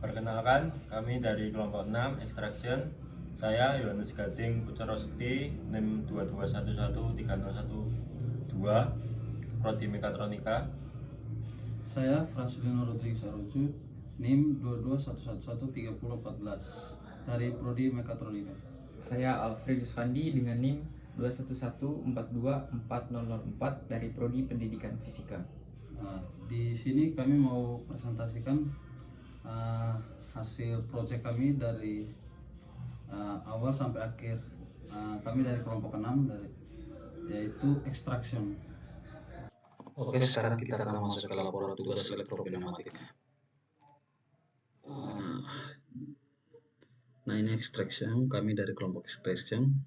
Perkenalkan, kami dari kelompok 6 Extraction. Saya Yohanes Gading Pucoro Sekti, NIM 2211301 Prodi Mekatronika. Saya Franslino Rodriguez Aroju, NIM 221113014 dari Prodi Mekatronika. Saya Alfredus Fandi dengan NIM 211424004 dari Prodi Pendidikan Fisika. Nah, di sini kami mau presentasikan hasil proyek kami dari awal sampai akhir. Kami dari kelompok 6 yaitu extraction. Oke, sekarang kita akan masuk ke laporan tugas elektropneumatik. Nah, ini extraction, kami dari kelompok extraction.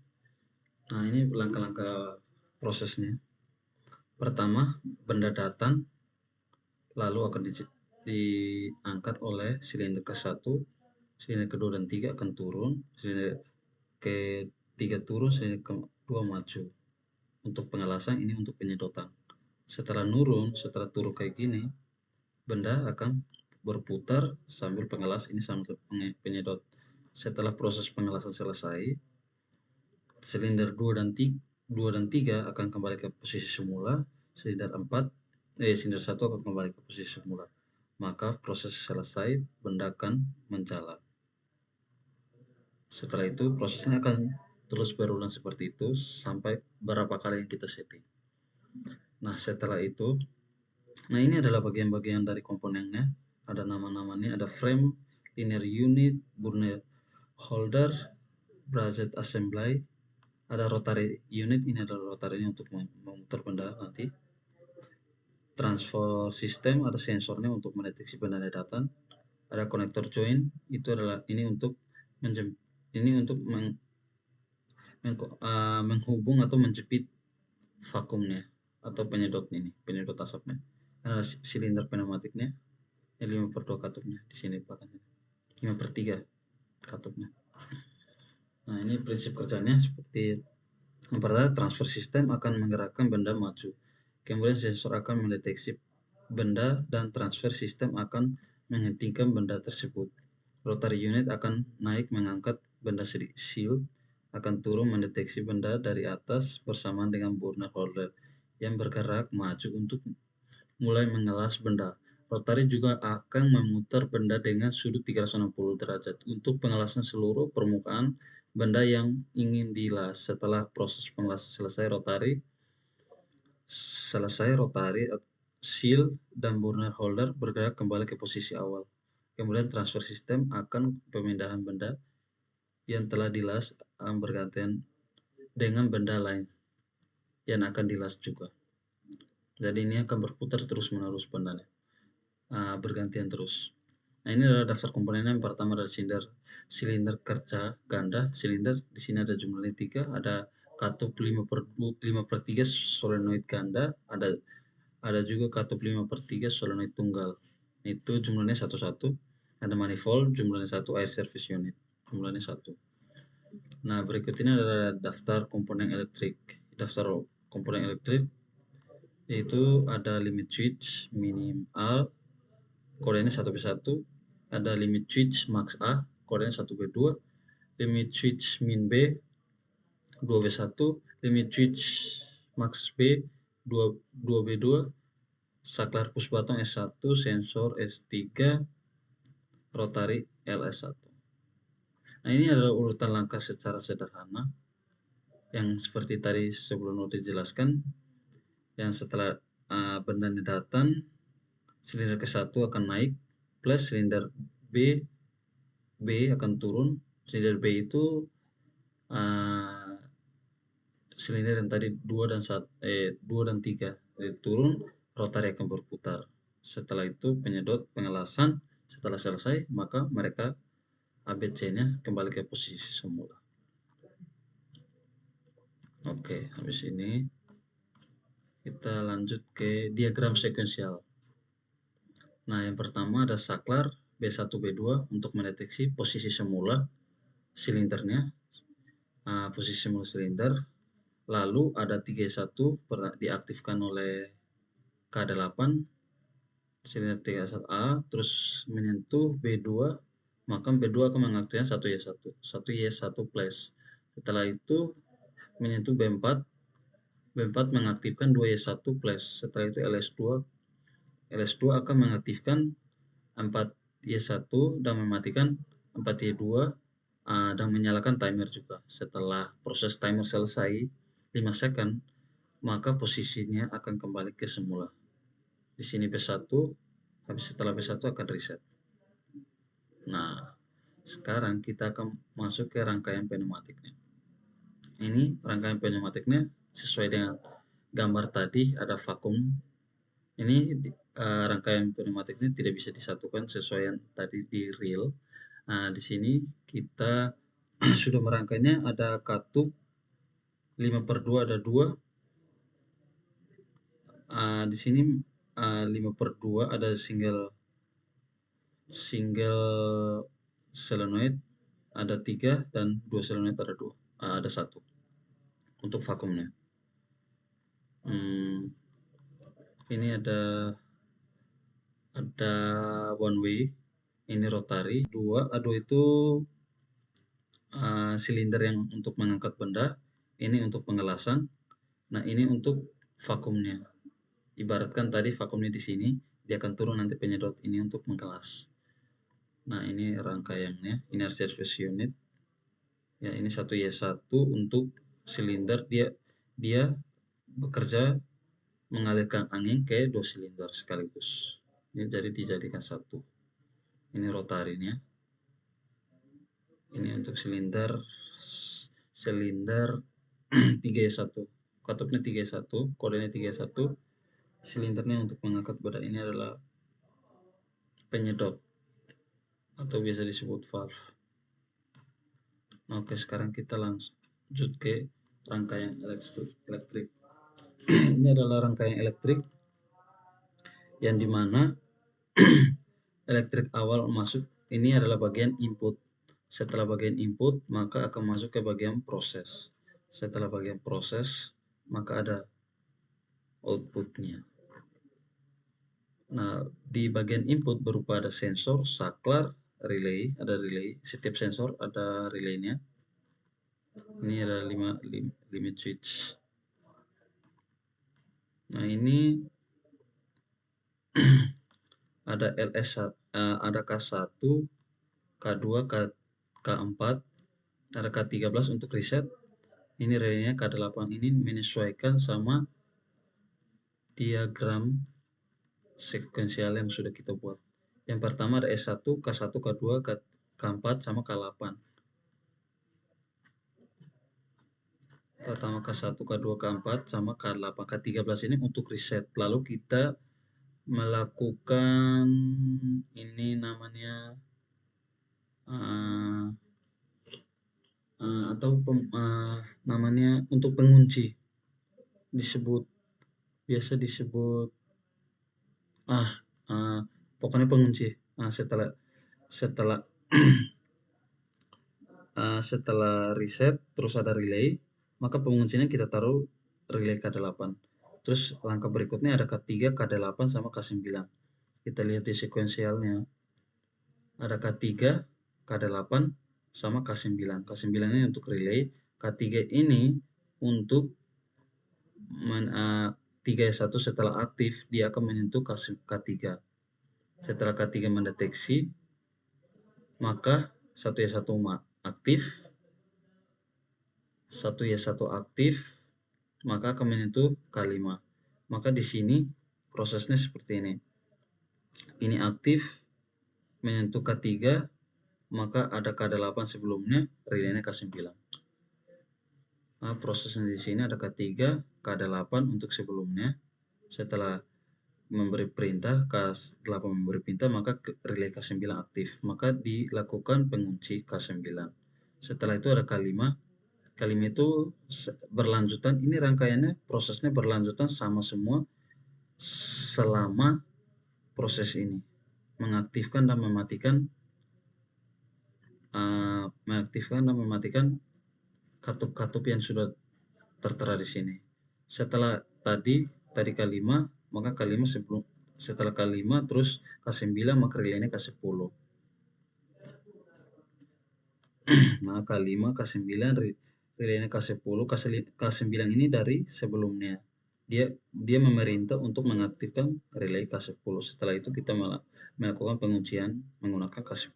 Nah, ini langkah-langkah prosesnya. Pertama, benda datang, lalu akan diangkat oleh silinder ke-1, silinder ke-2 dan 3 akan turun, silinder ke-3 turun, silinder ke-2 maju. Untuk pengelasan, ini untuk penyedotan. Setelah turun kayak gini, benda akan berputar sambil pengelas, ini sambil penyedot. Setelah proses pengelasan selesai, silinder 2 dan 3 akan kembali ke posisi semula, silinder 1 akan kembali ke posisi semula. Maka proses selesai, benda akan menjalan. Setelah itu prosesnya akan terus berulang seperti itu sampai berapa kali yang kita setting. Nah, setelah itu, ini adalah bagian-bagian dari komponennya. Ada nama-namanya, ada frame, linear unit, burner holder, bracket assembly, ada rotary unit, ini adalah rotary untuk memutar benda nanti. Transfer system, ada sensornya untuk mendeteksi benda datang. Ada connector joint, itu adalah untuk menghubung atau menjepit vakumnya atau penyedot asapnya. Ada silinder pneumatiknya, 5/2 katupnya di sini pakainya, 5/3 katupnya. Nah, ini prinsip kerjanya seperti yang pertama, transfer system akan menggerakkan benda maju. Kemudian sensor akan mendeteksi benda dan transfer system akan menghentikan benda tersebut. Rotary unit akan naik mengangkat benda seal, akan turun mendeteksi benda dari atas bersamaan dengan burner holder yang bergerak maju untuk mulai mengelas benda. Rotary juga akan memutar benda dengan sudut 360 derajat untuk pengelasan seluruh permukaan benda yang ingin dilas. Setelah proses pengelasan selesai, rotary, seal, dan burner holder bergerak kembali ke posisi awal. Kemudian transfer system akan pemindahan benda yang telah dilas bergantian dengan benda lain yang akan dilas juga. Jadi ini akan berputar terus-menerus bandanya, bergantian terus. Nah, ini adalah daftar komponennya. Yang pertama adalah silinder kerja ganda. Silinder di sini ada jumlahnya 3, ada katup 5/3 solenoid ganda, ada juga katup 5/3 solenoid tunggal. Itu jumlahnya 1. Ada manifold, jumlahnya 1, air service unit, jumlahnya 1. Nah, berikut ini adalah daftar komponen elektrik. Daftar komponen elektrik yaitu ada limit switch minimal, kodenya 1B1, ada limit switch max A, kodenya 1B2, limit switch min B, 2B1, limit switch max B, 2B2, saklar push button S1, sensor S3, rotary LS1. Nah, ini adalah urutan langkah secara sederhana yang seperti tadi sebelum dijelaskan. Yang setelah benda datang, silinder ke-1 akan naik, plus silinder B akan turun. Silinder B itu silinder yang tadi 2 dan 3, jadi turun, rotary akan berputar. Setelah itu pengelasan setelah selesai, maka mereka ABC-nya kembali ke posisi semula. Oke, habis ini kita lanjut ke diagram sekuensial. Nah, yang pertama ada saklar B1 B2 untuk mendeteksi posisi semula silindernya, posisi semula silinder. Lalu ada 3.1 diaktifkan oleh K8 silinder 3.1A, terus menyentuh B2 maka B2 akan mengaktifkan 1Y1 plus. Setelah itu menyentuh B4 mengaktifkan 2Y1 plus. Setelah itu LS2 akan mengaktifkan 4Y1 dan mematikan 4Y2 dan menyalakan timer juga. Setelah proses timer selesai 5 second, maka posisinya akan kembali ke semula. Di sini B1, habis setelah B1 akan reset. Nah, sekarang kita akan masuk ke rangkaian pneumatiknya. Ini rangkaian pneumatiknya sesuai dengan gambar tadi, ada vakum. Ini rangkaian pneumatiknya tidak bisa disatukan sesuai yang tadi di real. Nah, di sini kita sudah merangkainya, ada katup 5/2 ada 2. Di sini 5/2 ada single solenoid ada 3 dan 2 solenoid ada 2. Ada 1 untuk vakumnya. Ini ada one way, ini rotary. 2 itu silinder yang untuk mengangkat benda, ini untuk pengelasan. Nah, ini untuk vakumnya. Ibaratkan tadi vakumnya di sini, dia akan turun nanti penyedot ini untuk mengelas. Nah, ini rangkaiannya, inertial service unit. Ya, ini 1Y1 untuk silinder, dia bekerja mengalirkan angin ke 2 silinder sekaligus. Ini jadi dijadikan 1. Ini rotarinya. Ini untuk silinder 3Y1. Katupnya 3Y1, kodenya 3Y1. Silindernya untuk mengangkat benda ini adalah penyedot atau biasa disebut valve. Oke, sekarang kita lanjut ke rangkaian elektrik. Ini adalah rangkaian elektrik yang dimana elektrik awal masuk, ini adalah bagian input. Setelah bagian input, maka akan masuk ke bagian proses. Setelah bagian proses, maka ada outputnya. Nah, di bagian input berupa ada sensor, saklar, relay, ada relay. Setiap sensor ada relaynya. Ini ada 5 limit switch. Nah, ini ada ada K1, K2, K4, ada K13 untuk reset. Ini relaynya K8, ini menyesuaikan sama diagram sekuensial yang sudah kita buat. Yang pertama ada S1, K1, K2, K4 sama K8. Pertama K1, K2, K4 sama K8. K13 ini untuk reset. Lalu kita melakukan ini namanya namanya untuk pengunci, biasa disebut pokoknya pengunci. Setelah setelah reset terus ada relay, maka penguncinya kita taruh relay K8. Terus langkah berikutnya ada K3, K8 sama K9. Kita lihat di sekuensialnya. Ada K3, K8 sama K9. K9 ini untuk relay, K3 ini untuk 3Y1 setelah aktif dia akan menyentuh K3. Setelah K3 mendeteksi, maka 1Y1 aktif, 1Y1 aktif, maka akan menyentuh K5. Maka di sini prosesnya seperti ini. Ini aktif menyentuh K3, maka ada K8 sebelumnya, relaynya K9. Prosesnya di sini ada K3, K8 untuk sebelumnya. Setelah memberi perintah, K8 memberi perintah, maka relay K9 aktif. Maka dilakukan pengunci K9. Setelah itu ada K5. K5 itu berlanjutan, ini rangkaiannya, prosesnya berlanjutan sama semua selama proses ini. Mengaktifkan dan mematikan katup-katup yang sudah tertera di sini. Setelah tadi K5, maka K5 setelah K5 terus K9 maka relaynya K10. Nah, K5, K9, relaynya K10, K9 ini dari sebelumnya. Dia memerintah untuk mengaktifkan relay K10. Setelah itu kita melakukan pengujian menggunakan K10.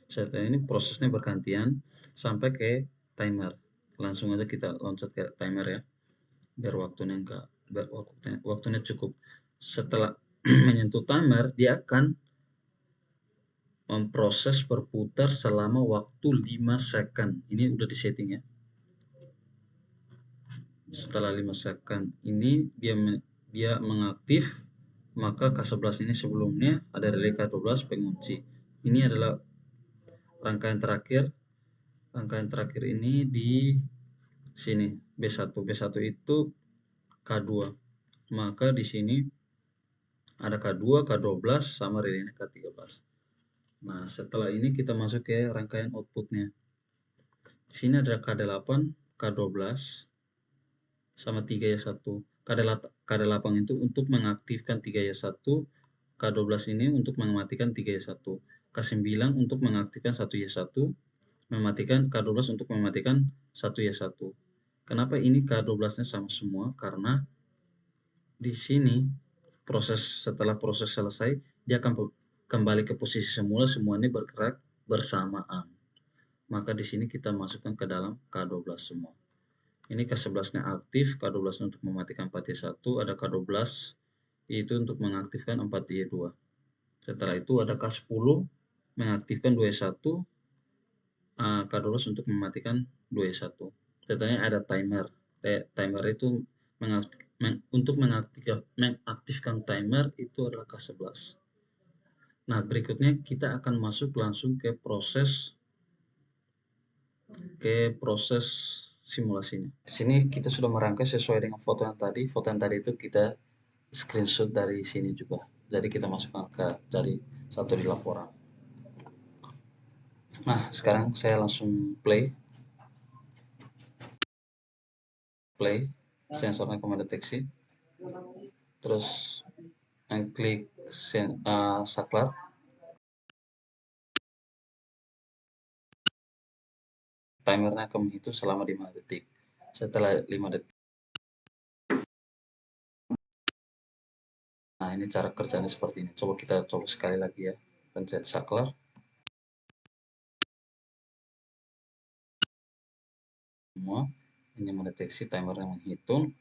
Setelah ini prosesnya bergantian sampai ke timer. Langsung aja kita loncat ke timer ya, biar waktunya cukup. Setelah menyentuh timer, dia akan memproses berputar selama waktu 5 second. Ini udah disetting ya. Setelah 5 second ini dia mengaktif, maka K11 ini sebelumnya ada relay K12 pengunci. Ini adalah rangkaian terakhir. Rangkaian terakhir ini di sini B1. B1 itu K2. Maka di sini ada K2, K12 sama relaynya K13. Nah, setelah ini kita masuk ke rangkaian outputnya. Di sini ada K8, K12 sama 3Y1. K8 itu untuk mengaktifkan 3Y1, K12 ini untuk mematikan 3Y1, K9 untuk mengaktifkan 1Y1, mematikan K12 untuk mematikan 1Y1. Kenapa ini K12-nya sama semua? Karena di sini setelah proses selesai, dia akan kembali ke posisi semula, semuanya bergerak bersamaan. Maka di sini kita masukkan ke dalam K12 semua. Ini K11-nya aktif, K12 untuk mematikan 4Y1, ada K12 itu untuk mengaktifkan 4Y2. Setelah itu ada K10 mengaktifkan 2Y1, K12 untuk mematikan 2Y1. Setelahnya ada timer. Timer itu untuk mengaktifkan timer itu adalah K11. Nah, berikutnya kita akan masuk langsung ke proses simulasinya. Di sini kita sudah merangkai sesuai dengan foto yang tadi. Foto yang tadi itu kita screenshot dari sini juga. Jadi kita masukkan dari satu di laporan. Nah, sekarang saya langsung play. Sensornya mendeteksi. Terus klik saklar. Timernya akan menghitung selama 5 detik. Setelah 5 detik. Nah, ini cara kerjanya seperti ini. Kita coba sekali lagi ya. Pencet saklar. Semua. Ini mendeteksi, timernya menghitung.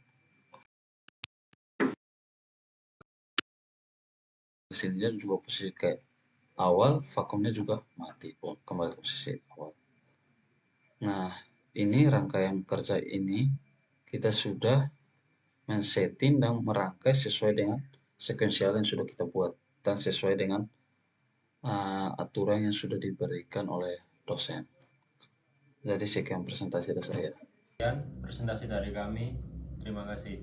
Sini juga posisi kayak awal, vakumnya juga mati. Kembali ke posisi awal. Nah, ini rangkaian kerja ini kita sudah men-setting dan merangkai sesuai dengan sekuensial yang sudah kita buat dan sesuai dengan aturan yang sudah diberikan oleh dosen. Jadi sekian presentasi dari saya. Sekian presentasi dari kami. Terima kasih.